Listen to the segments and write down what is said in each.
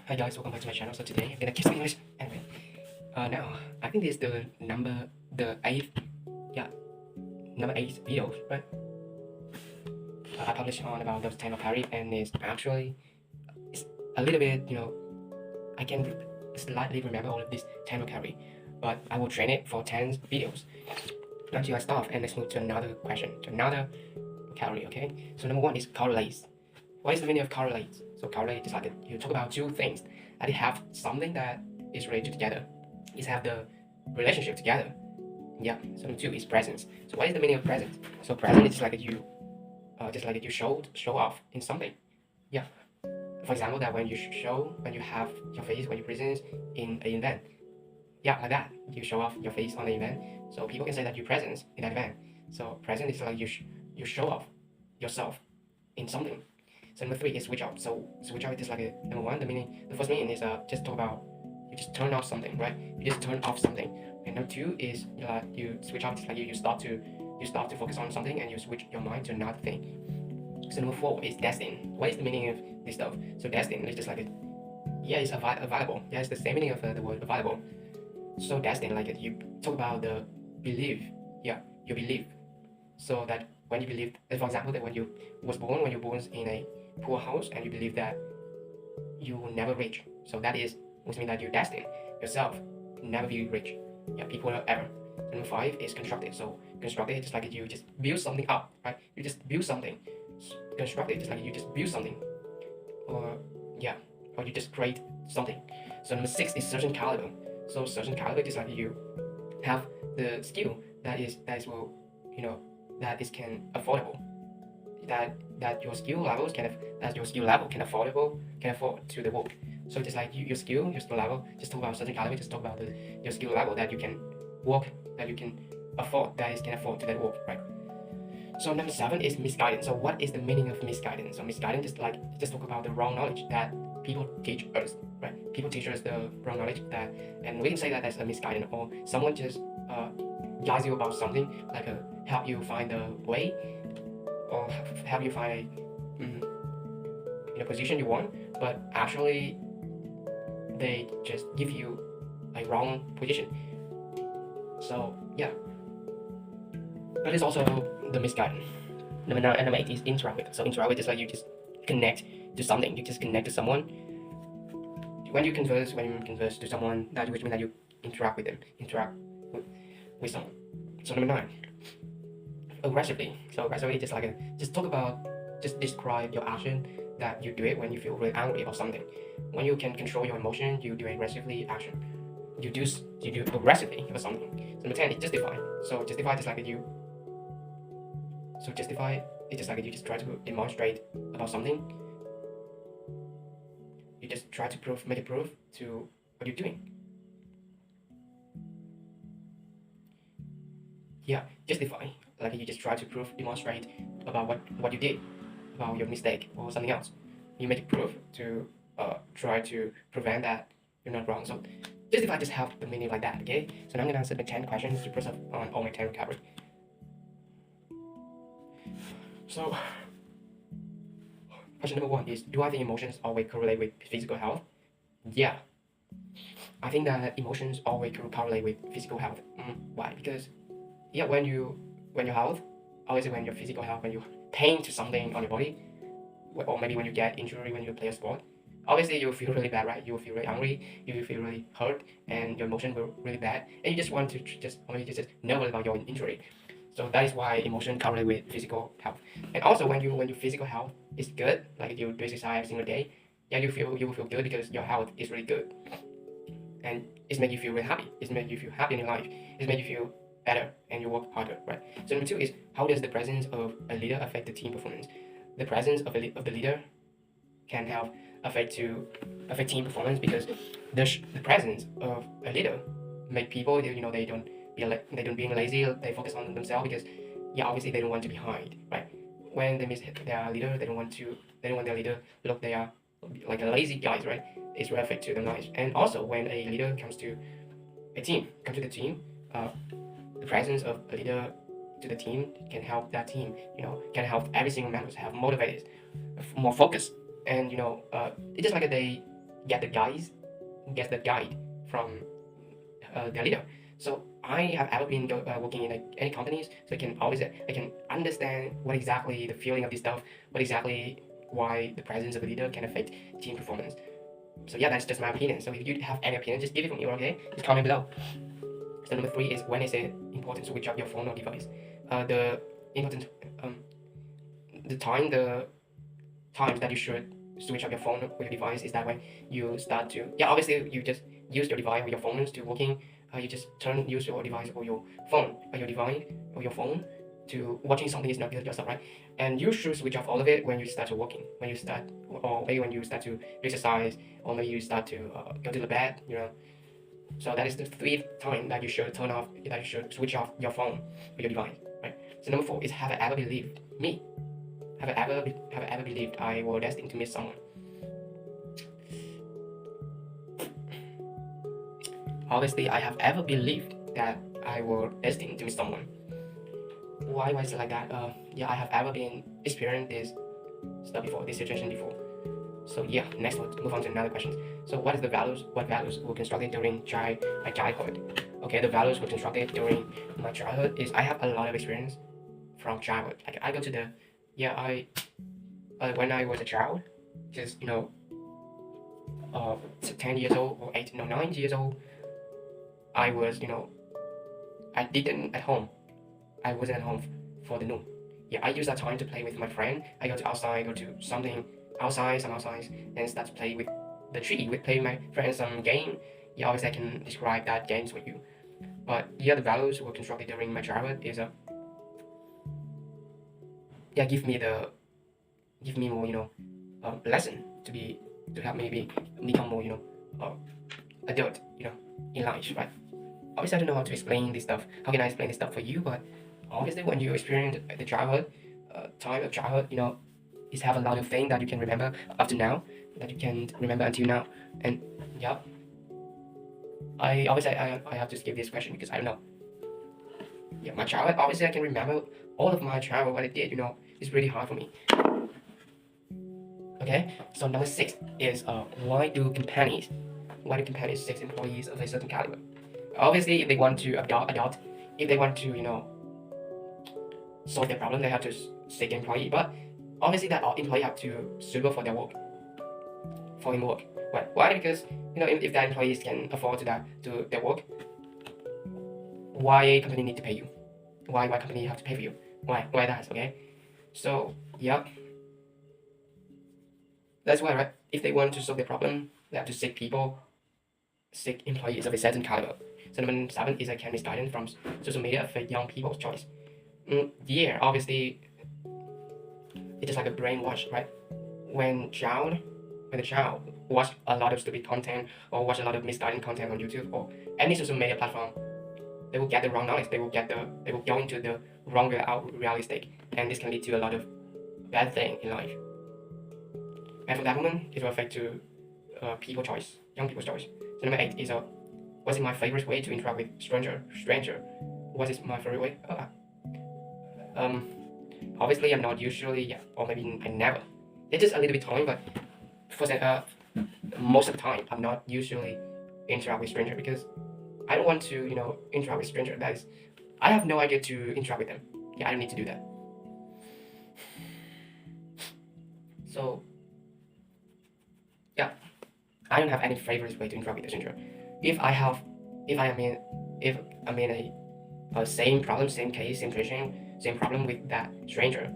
Hi guys, welcome back to my channel. So today I'm gonna keep speaking English. Anyway, now I think this is the eighth, yeah, number 8 video, right? I published on about those 10 of Harry, and it's a little bit, I can slightly remember all of this 10 of Harry, but I will train it for 10 videos until I stop. And let's move to another question, to another calorie. Okay, so number 1 is correlates. What is the meaning of correlates? So correlate is like you talk about two things that they have something that is related together. Is have the relationship together. Yeah. So number 2 is presence. So what is the meaning of presence? So present is like you, just like you show off in something. Yeah. For example, that when you have your face, when you present in an event. Yeah, like that. You show off your face on the event. So people can say that you present in that event. So present is like you show off yourself in something. So number 3 is switch off. So switch off is like number 1. The first meaning is just talk about you just turn off something, right? You just turn off something. And number 2 is you switch off. It's like you stop to focus on something and you switch your mind to another thing. So number 4 is destined. What is the meaning of this stuff? So destined is just like it's available. Yeah, it's the same meaning of the word available. So destined, like you talk about the belief. Yeah, you believe. So that when you believe, for example, that when you were born in a poor house and you believe that you will never reach. So that is, which means that you destined yourself to never be rich. Yeah, people will ever. And number 5 is constructed. So constructed is like you just build something up, right? You just build something. Constructed is like you just build something, or you just create something. So number 6 is certain caliber. So certain caliber is like you have the skill that is can affordable. That your skill level can afford to the work. So just like your skill level, just talk about certain caliber, just talk about your skill level that you can work, that you can afford, can afford to that work, right? So number 7 is misguidance. So what is the meaning of misguidance? So misguidance is like just talk about the wrong knowledge that people teach us, right? People teach us the wrong knowledge and we can say that as a misguidance, or someone just guides you about something, like help you find the way, or help you find a position you want, but actually they just give you a wrong position. So yeah, but it's also the misguidance. Number 9 and number 8 is interact with. So interact with is like you just connect to something. You just connect to someone. When you converse to someone, which means that you interact with them, with someone. So number 9, aggressively. So aggressively is just talk about, just describe your action that you do it when you feel really angry about something. When you can control your emotion, you do aggressively action. You do aggressively about something. So number 10 is justify. So justify is like you. So justify is just like you just try to demonstrate about something. You just try to make a proof to what you're doing. Yeah, justify, like you just try to demonstrate about what you did, about your mistake or something else. You make a proof to try to prevent that you're not wrong. So justify just have the meaning like that. Okay, so now I'm gonna answer the 10 questions to press up on all my 10 recovery. So question number 1 is, do I think emotions always correlate with physical health? Yeah, I think that emotions always correlate with physical health. Why? Because when your health, obviously when your physical health, when you pain to something on your body, or maybe when you get injury when you play a sport, obviously you will feel really bad, right? You will feel really angry, you will feel really hurt, and your emotion will really bad, and you just want to just nervous about your injury. So that is why emotion correlate with physical health. And also when your physical health is good, like you do exercise every single day, you will feel good because your health is really good, and it's make you feel really happy. It's make you feel happy in your life. It's make you feel better and you work harder, right? So number 2 is, how does the presence of a leader affect the team performance? The presence of the leader can help affect team performance, because the presence of a leader make people they don't being lazy, they focus on themselves, because obviously they don't want to be behind, right? When they miss their leader, they don't want their leader look they are like a lazy guys, right? It's really affect to their lives. And also when a leader comes to the team, the presence of a leader to the team can help that team, can help every single member have motivated, more focused, and it's just like get the guide from their leader. So I have ever been working in like any companies, so I can understand what exactly the feeling of this stuff, what exactly why the presence of a leader can affect team performance. So yeah, that's just my opinion. So if you have any opinion, just give it from you, okay? Just comment below. So number 3 is, when is it important to switch off your phone or device? The important the times that you should switch off your phone or your device is that when you start to, obviously you just use your device or your phones to working. You just use your device or your phone or your device or your phone to watching something is not good yourself, right? And you should switch off all of it when you start to working, when you start, or maybe when you start to exercise, or maybe you start to go to the bed, So that is the 3 time that you should switch off your phone or your device, right? So number 4 is, have I ever believed me? Have I ever believed I was destined to miss someone? Obviously, I have ever believed that I was destined to miss someone. Why was it like that? I have ever been experienced this stuff before, this situation before. So yeah, next we'll move on to another question. So what values were constructed during my childhood? Okay, the values were constructed during my childhood is, I have a lot of experience from childhood. Like I go to the, when I was a child, just 10 years old or 9 years old, I was, I didn't at home. I wasn't at home for the noon. I use that time to play with my friend. I go to outside, go to something outside, and start to play with the tree, play with my friends some game. Obviously I can describe that games with you. But the values were constructed during my childhood is give me more, lesson to help me become more, adult, in life, right? Obviously I don't know how to explain this stuff. How can I explain this stuff for you? But obviously when you experience the childhood, time of childhood, is have a lot of things that you can remember up to now, that you can remember until now. And I have to skip this question because I don't know. My childhood, obviously I can remember all of my childhood, what I did, it's really hard for me. Okay, so number 6 is why do companies seek employees of a certain caliber? Obviously, if they want to adopt, if they want to, solve their problem, they have to seek an employee. But obviously, that employee have to suitable for their work, for him work. Why? Because if that employees can afford to their work, why company need to pay you? Why company have to pay for you? Why that? Okay, so that's why, right? If they want to solve the problem, they have to seek employees of a certain caliber. So number 7 is, can misguidance from social media affect young people's choice? Obviously, it's just like a brainwash, right? When the child watch a lot of stupid content or watch a lot of misguided content on YouTube or any social media platform, they will get the wrong knowledge. They will go into the wrong realistic, and this can lead to a lot of bad thing in life. And for that moment, it will affect to young people's choice. So number 8 is what is my favorite way to interact with stranger? What is my favorite way? Obviously I'm not usually, or maybe I never. It's just a little bit time, but most of the time I'm not usually interact with stranger because I don't want to, interact with stranger. That is, I have no idea to interact with them. I don't need to do that. So I don't have any favorite way to interact with the stranger. If I'm in a same problem, same case, same situation, same problem with that stranger,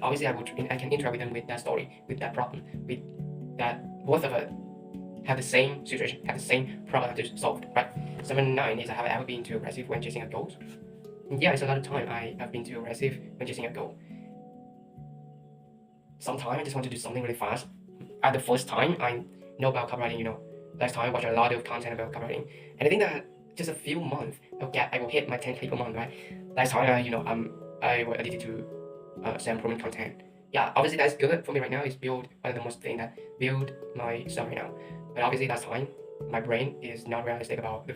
obviously I can interact with them with that story, with that problem, with that both of us have the same situation, have the same problem to solve, right? So number 9 is, have I ever been too aggressive when chasing a goal? It's a lot of time I have been too aggressive when chasing a goal. Sometimes I just want to do something really fast. At the first time I know about copywriting, last time I watch a lot of content about copywriting, and I think that just a few months I will hit my 10K per month, right? Last time I was addicted to self-improvement content. Obviously that's good for me right now. It's build one of the most things that build myself right now. But obviously last time my brain is not realistic about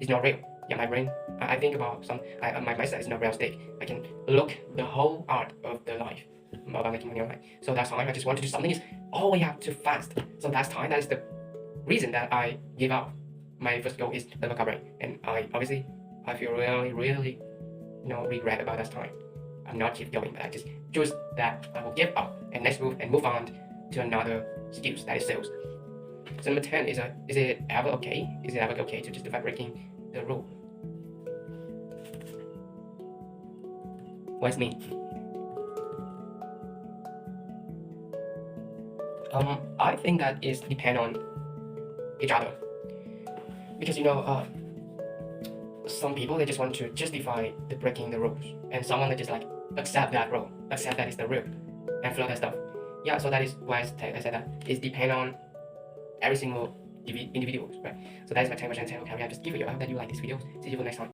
it's not real. My brain, I think about my mindset is not realistic. I can look the whole art of the life about making money online. So that's time I just want to do something is always have to fast. So that's time that is the reason that I give up my first goal is the recovery, and I feel really regret about that time. I'm not keep going, but I just choose that I will give up and move on to another skills, that is sales. So number 10 is it ever okay? Is it ever okay to justify breaking the rule? What does it mean? I think that is depend on each other, because some people, they just want to justify the breaking the rules, and someone that just like accept that rule, accept that is the rule, and follow that stuff. Yeah, so that is why I said that it's depend on every single individual, right? So that is my 10 question. Okay, I just give you. I hope that you like this video. See you for the next time.